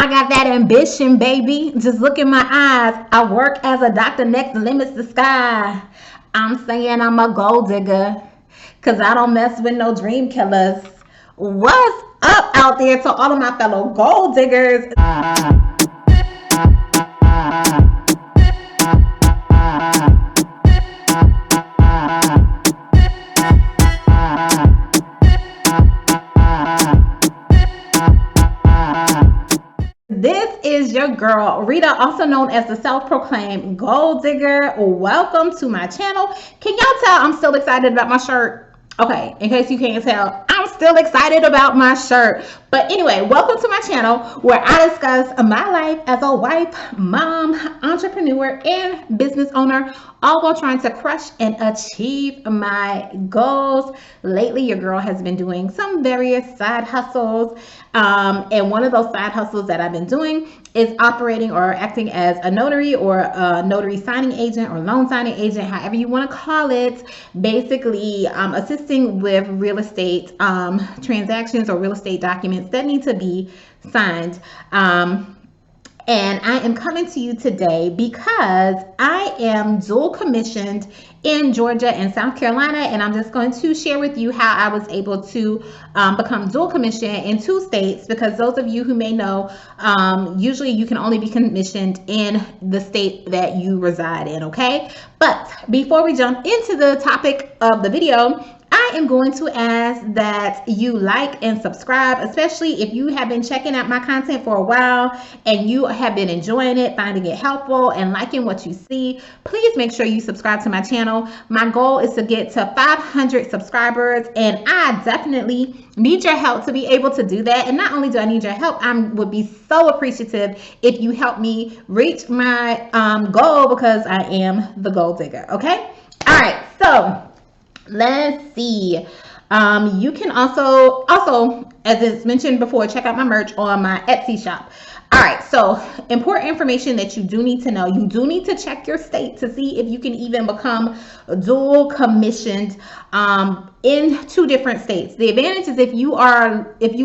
I got that ambition, baby. Just look in my eyes. I work as a doctor, next limits the sky. I'm saying I'm a gold digger because I don't mess with no dream killers. What's up out there to all of my fellow gold diggers? This is your girl, Rita, also known as the self-proclaimed gold digger. Welcome to my channel. Can y'all tell I'm still excited about my shirt? Okay, in case you can't tell, I'm still excited about my shirt. But anyway, welcome to my channel where I discuss my life as a wife, mom, entrepreneur, and business owner, all while trying to crush and achieve my goals. Lately, your girl has been doing some various side hustles. And one of those side hustles that I've been doing is operating or acting as a notary or a notary signing agent or loan signing agent, however you want to call it. Basically, assisting with real estate transactions or real estate documents that need to be signed. And I am coming to you today because I am dual commissioned in Georgia and South Carolina, and I'm just going to share with you how I was able to become dual commissioned in 2 states, because those of you who may know, usually you can only be commissioned in the state that you reside in, okay? But before we jump into the topic of the video, I am going to ask that you like and subscribe, especially if you have been checking out my content for a while and you have been enjoying it, finding it helpful, and liking what you see. Please make sure you subscribe to my channel. My goal is to get to 500 subscribers, and I definitely need your help to be able to do that. And not only do I need your help, I would be so appreciative if you help me reach my goal, because I am the gold digger, okay? All right, so let's see. You can also, as it's mentioned before, check out my merch on my Etsy shop. All right, so important information that you do need to know. You do need to check your state to see if you can even become dual commissioned in 2 different states. The advantage is if you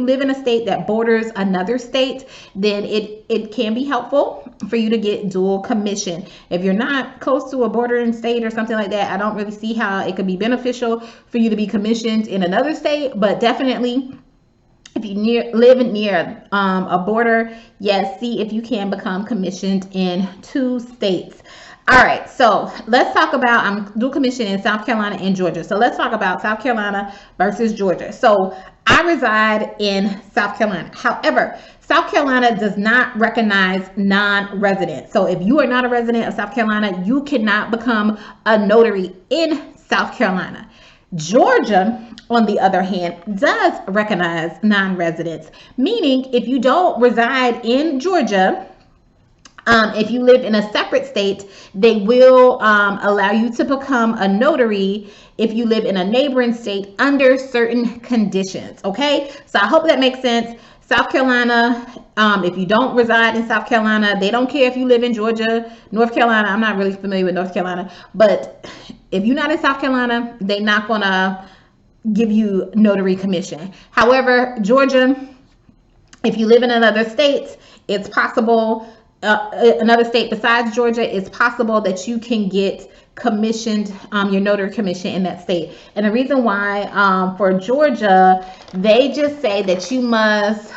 live in a state that borders another state, then it can be helpful for you to get dual commission. If you're not close to a bordering state or something like that, I don't really see how it could be beneficial for you to be commissioned in another state, but definitely if you live near a border, yes, see if you can become commissioned in 2 states. All right, so let's talk about, I'm dual commissioned in South Carolina and Georgia. So let's talk about South Carolina versus Georgia. So I reside in South Carolina. However, South Carolina does not recognize non-residents. So if you are not a resident of South Carolina, you cannot become a notary in South Carolina. Georgia, on the other hand, does recognize non-residents, meaning if you don't reside in Georgia, if you live in a separate state, they will allow you to become a notary if you live in a neighboring state under certain conditions, okay? So I hope that makes sense. South Carolina, if you don't reside in South Carolina, they don't care if you live in Georgia, North Carolina. I'm not really familiar with North Carolina, but if you're not in South Carolina, they're not gonna give you notary commission. However, Georgia, if you live in another state, it's possible, another state besides Georgia, it's possible that you can get commissioned, your notary commission in that state. And the reason why for Georgia, they just say that you must.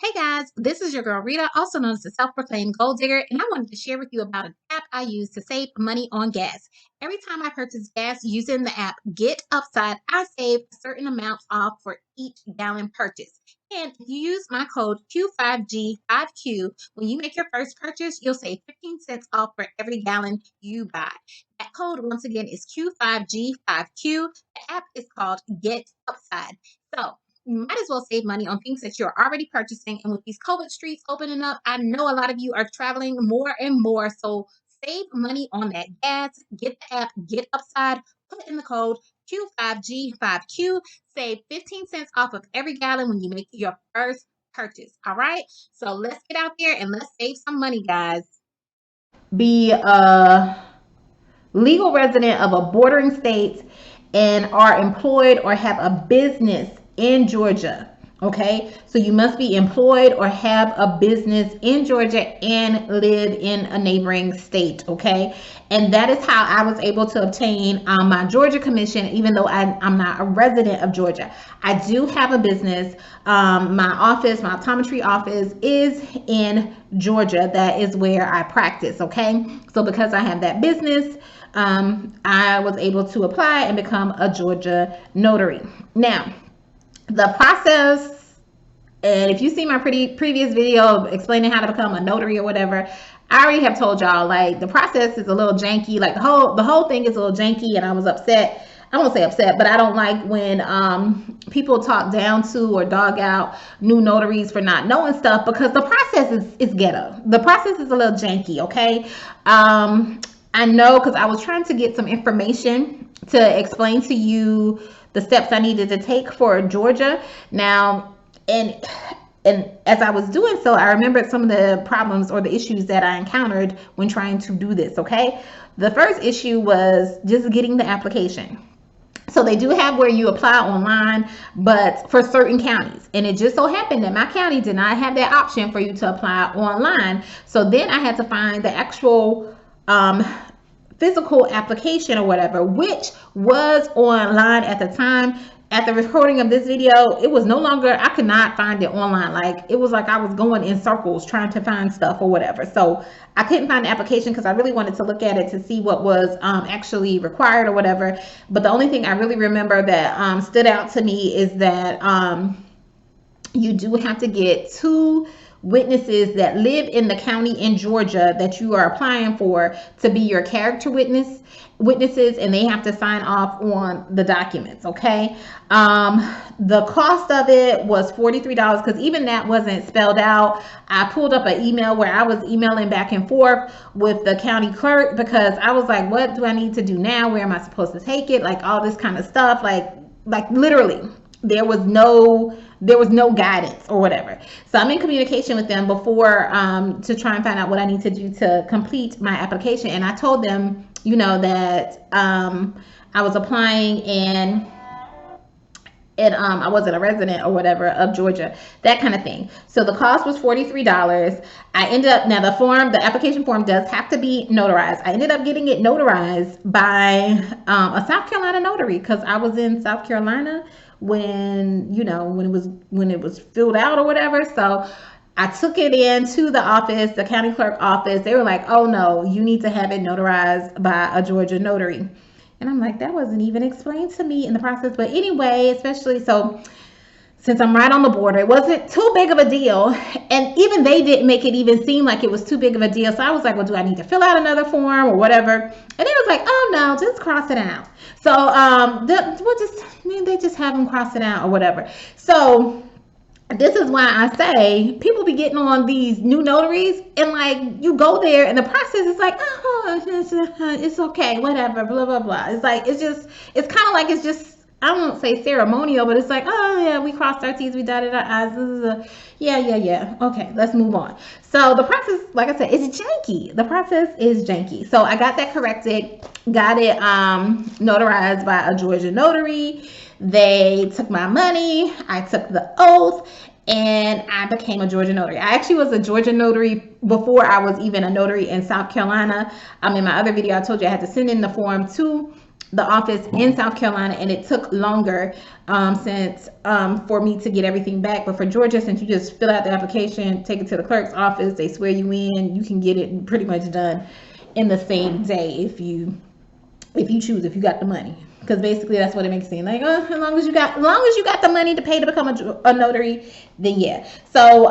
Hey guys, this is your girl Rita, also known as the self-proclaimed gold digger, and I wanted to share with you about an app I use to save money on gas. Every time I purchase gas using the app Get Upside, I save a certain amount off for each gallon purchase. And if you use my code Q5G5Q, when you make your first purchase, you'll save 15 cents off for every gallon you buy. That code, once again, is Q5G5Q. The app is called Get Upside. So you might as well save money on things that you're already purchasing. And with these COVID streets opening up, I know a lot of you are traveling more and more. So save money on that gas. Get the app, Get Upside, put in the code Q5G5Q. Save 15 cents off of every gallon when you make your first purchase. All right. So let's get out there and let's save some money, guys. Be a legal resident of a bordering state and are employed or have a business in Georgia. Okay, so you must be employed or have a business in Georgia and live in a neighboring state. Okay, and that is how I was able to obtain my Georgia commission, even though I'm not a resident of Georgia. I do have a business. My office, my optometry office, is in Georgia. That is where I practice. Okay, so because I have that business, I was able to apply and become a Georgia notary. Now, the process, and if you see my previous video explaining how to become a notary or whatever, I already have told y'all, like, the process is a little janky. Like, the whole thing is a little janky, and I was upset. I won't say upset, but I don't like when people talk down to or dog out new notaries for not knowing stuff, because the process is ghetto. The process is a little janky. Okay, I know, because I was trying to get some information to explain to you the steps I needed to take for Georgia. Now, and as I was doing so, I remembered some of the problems or the issues that I encountered when trying to do this. Okay, the first issue was just getting the application. So they do have where you apply online, but for certain counties. And it just so happened that my county did not have that option for you to apply online. So then I had to find the actual physical application or whatever, which was online at the time. At the recording of this video, it was no longer, I could not find it online. Like, it was like I was going in circles trying to find stuff or whatever. So I couldn't find the application because I really wanted to look at it to see what was actually required or whatever. But the only thing I really remember that stood out to me is that you do have to get 2 witnesses that live in the county in Georgia that you are applying for to be your character witnesses, and they have to sign off on the documents. Okay, the cost of it was $43, because even that wasn't spelled out. I pulled up an email where I was emailing back and forth with the county clerk, because I was like, what do I need to do now? Where am I supposed to take it? Like, all this kind of stuff. Like literally, there was no guidance or whatever. So I'm in communication with them before to try and find out what I need to do to complete my application. And I told them, you know, that I was applying and I wasn't a resident or whatever of Georgia, that kind of thing. So the cost was $43. I ended up, now the application form does have to be notarized. I ended up getting it notarized by a South Carolina notary, because I was in South Carolina when it was filled out or whatever. So I took it into the office, the county clerk office. They were like, oh no, you need to have it notarized by a Georgia notary. And I'm like, that wasn't even explained to me in the process. But anyway, especially so, since I'm right on the border, it wasn't too big of a deal. And even they didn't make it even seem like it was too big of a deal. So I was like, well, do I need to fill out another form or whatever? And it was like, oh no, just cross it out. So they just have them cross it out or whatever. So this is why I say people be getting on these new notaries, and like, you go there and the process is like, oh, it's okay, whatever, blah blah blah. It's like, it's kind of like, it's just, I won't say ceremonial, but it's like, oh yeah, we crossed our T's, we dotted our I's. Yeah. Okay, let's move on. So the process, like I said, is janky. The process is janky. So I got that corrected, got it notarized by a Georgia notary. They took my money, I took the oath, and I became a Georgia notary. I actually was a Georgia notary before I was even a notary in South Carolina. In my other video, I told you I had to send in the form to the office in South Carolina, and it took longer for me to get everything back. But for Georgia, since you just fill out the application, take it to the clerk's office, they swear you in, you can get it pretty much done in the same day if you choose, if you got the money. Because basically that's what it makes it seem like. As long as you got the money to pay to become a notary, then yeah. So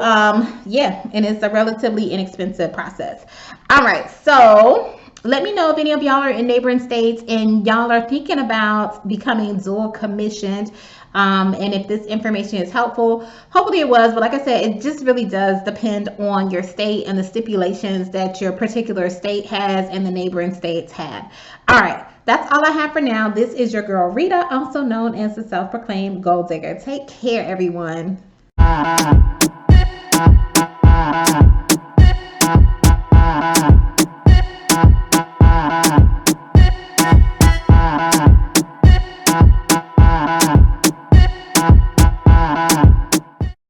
yeah, and it's a relatively inexpensive process. All right, so let me know if any of y'all are in neighboring states and y'all are thinking about becoming dual commissioned. And if this information is helpful, hopefully it was. But like I said, it just really does depend on your state and the stipulations that your particular state has and the neighboring states have. All right, that's all I have for now. This is your girl Rita, also known as the self-proclaimed gold digger. Take care, everyone.